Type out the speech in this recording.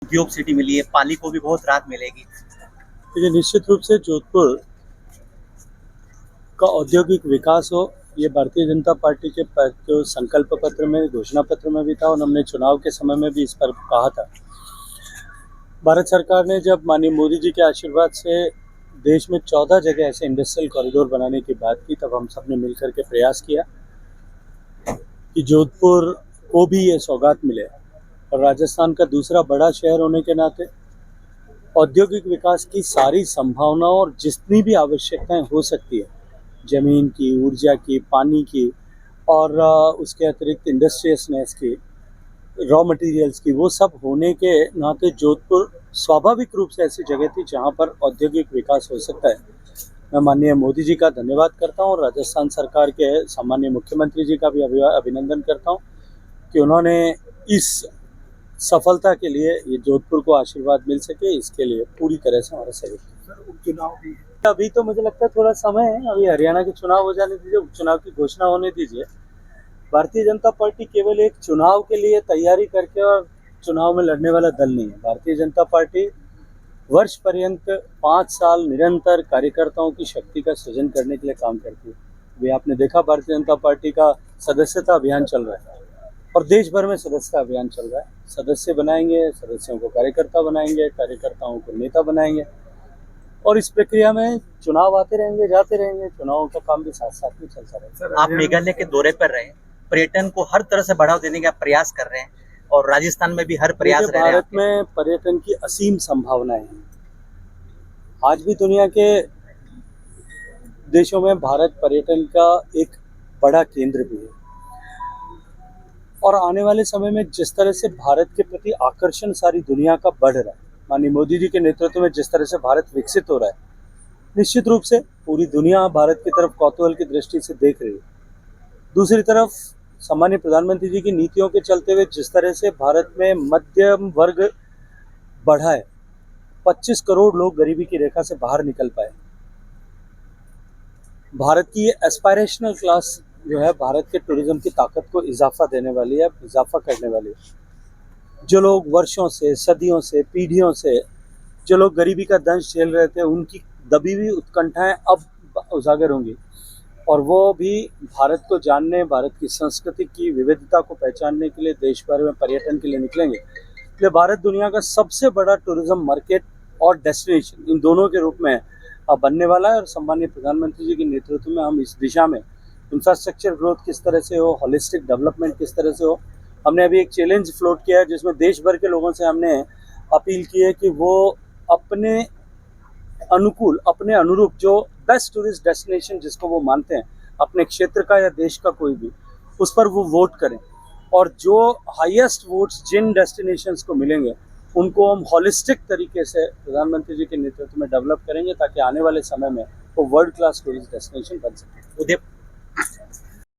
उद्योग सिटी मिली है, पाली को भी बहुत राहत मिलेगी। देखिए, निश्चित रूप से जोधपुर का औद्योगिक विकास हो, ये भारतीय जनता पार्टी के जो संकल्प पत्र में, घोषणा पत्र में भी था और हमने चुनाव के समय में भी इस पर कहा था। भारत सरकार ने जब माननीय मोदी जी के आशीर्वाद से देश में 14 जगह ऐसे इंडस्ट्रियल कॉरिडोर बनाने की बात की, तब हम सब ने मिलकर के प्रयास किया कि जोधपुर को भी ये सौगात मिले। और राजस्थान का दूसरा बड़ा शहर होने के नाते औद्योगिक विकास की सारी संभावनाओं और जितनी भी आवश्यकताएं हो सकती है, जमीन की, ऊर्जा की, पानी की और उसके अतिरिक्त इंडस्ट्रियसनेस की, रॉ मटेरियल्स की, वो सब होने के नाते जोधपुर स्वाभाविक रूप से ऐसी जगह थी जहां पर औद्योगिक विकास हो सकता है। मैं माननीय मोदी जी का धन्यवाद करता हूं और राजस्थान सरकार के सम्माननीय मुख्यमंत्री जी का भी अभिनंदन करता हूं कि उन्होंने इस सफलता के लिए, ये जोधपुर को आशीर्वाद मिल सके, इसके लिए पूरी तरह से हमारा सहयोग है। उपचुनाव भी अभी तो मुझे लगता है थोड़ा समय है, अभी हरियाणा के चुनाव हो जाने दीजिए, उपचुनाव की घोषणा होने दीजिए। भारतीय जनता पार्टी केवल एक चुनाव के लिए तैयारी करके और चुनाव में लड़ने वाला दल नहीं है। भारतीय जनता पार्टी वर्ष पर्यंत 5 साल निरंतर कार्यकर्ताओं की शक्ति का सृजन करने के लिए काम करती है। अभी आपने देखा भारतीय जनता पार्टी का सदस्यता अभियान चल रहा है और देश भर में सदस्यता अभियान चल रहा है। सदस्य बनाएंगे, सदस्यों को कार्यकर्ता बनाएंगे, कार्यकर्ताओं को नेता बनाएंगे और इस प्रक्रिया में चुनाव आते रहेंगे, जाते रहेंगे, चुनावों का काम भी साथ साथ में चलता रहेगा। आप मेघालय के दौरे पर रहे, पर्यटन को हर तरह से बढ़ावा देने का प्रयास कर रहे हैं और राजस्थान में भी हर प्रयास रह रहे हैं। भारत में पर्यटन की असीम संभावनाएं हैं। आज भी दुनिया के देशों में भारत पर्यटन का एक बड़ा केंद्र भी है और आने वाले समय में जिस तरह से भारत के प्रति आकर्षण सारी दुनिया का बढ़ रहा है, माननीय मोदी जी के नेतृत्व में जिस तरह से भारत विकसित हो रहा है, निश्चित रूप से पूरी दुनिया भारत की तरफ कौतूहल की दृष्टि से देख रही है। दूसरी तरफ सम्मानीय प्रधानमंत्री जी की नीतियों के चलते हुए जिस तरह से भारत में मध्यम वर्ग बढ़ा है, 25 करोड़ लोग गरीबी की रेखा से बाहर निकल पाए। भारत की ये एस्पायरेशनल क्लास जो है, भारत के टूरिज्म की ताकत को इजाफा देने वाली है, इजाफा करने वाली है। जो लोग वर्षों से, सदियों से, पीढ़ियों से जो लोग गरीबी का दंश झेल रहे थे, उनकी दबी हुई उत्कंठाएं अब उजागर होंगी और वो भी भारत को जानने, भारत की संस्कृति की विविधता को पहचानने के लिए देश भर में पर्यटन के लिए निकलेंगे। इसलिए भारत दुनिया का सबसे बड़ा टूरिज्म मार्केट और डेस्टिनेशन इन दोनों के रूप में बनने वाला है और सम्मानीय प्रधानमंत्री जी के नेतृत्व में हम इस दिशा में इंफ्रास्ट्रक्चर ग्रोथ किस तरह से हो, होलिस्टिक डेवलपमेंट किस तरह से हो। हमने अभी एक चैलेंज फ्लोट किया है जिसमें देश भर के लोगों से हमने अपील की है कि वो अपने अनुकूल, अपने अनुरूप जो बेस्ट टूरिस्ट डेस्टिनेशन जिसको वो मानते हैं, अपने क्षेत्र का या देश का कोई भी, उस पर वो वोट करें और जो हाईएस्ट वोट्स जिन डेस्टिनेशंस को मिलेंगे उनको हम होलिस्टिक तरीके से प्रधानमंत्री जी के नेतृत्व में डेवलप करेंगे ताकि आने वाले समय में वो वर्ल्ड क्लास टूरिस्ट डेस्टिनेशन बन सके। उदय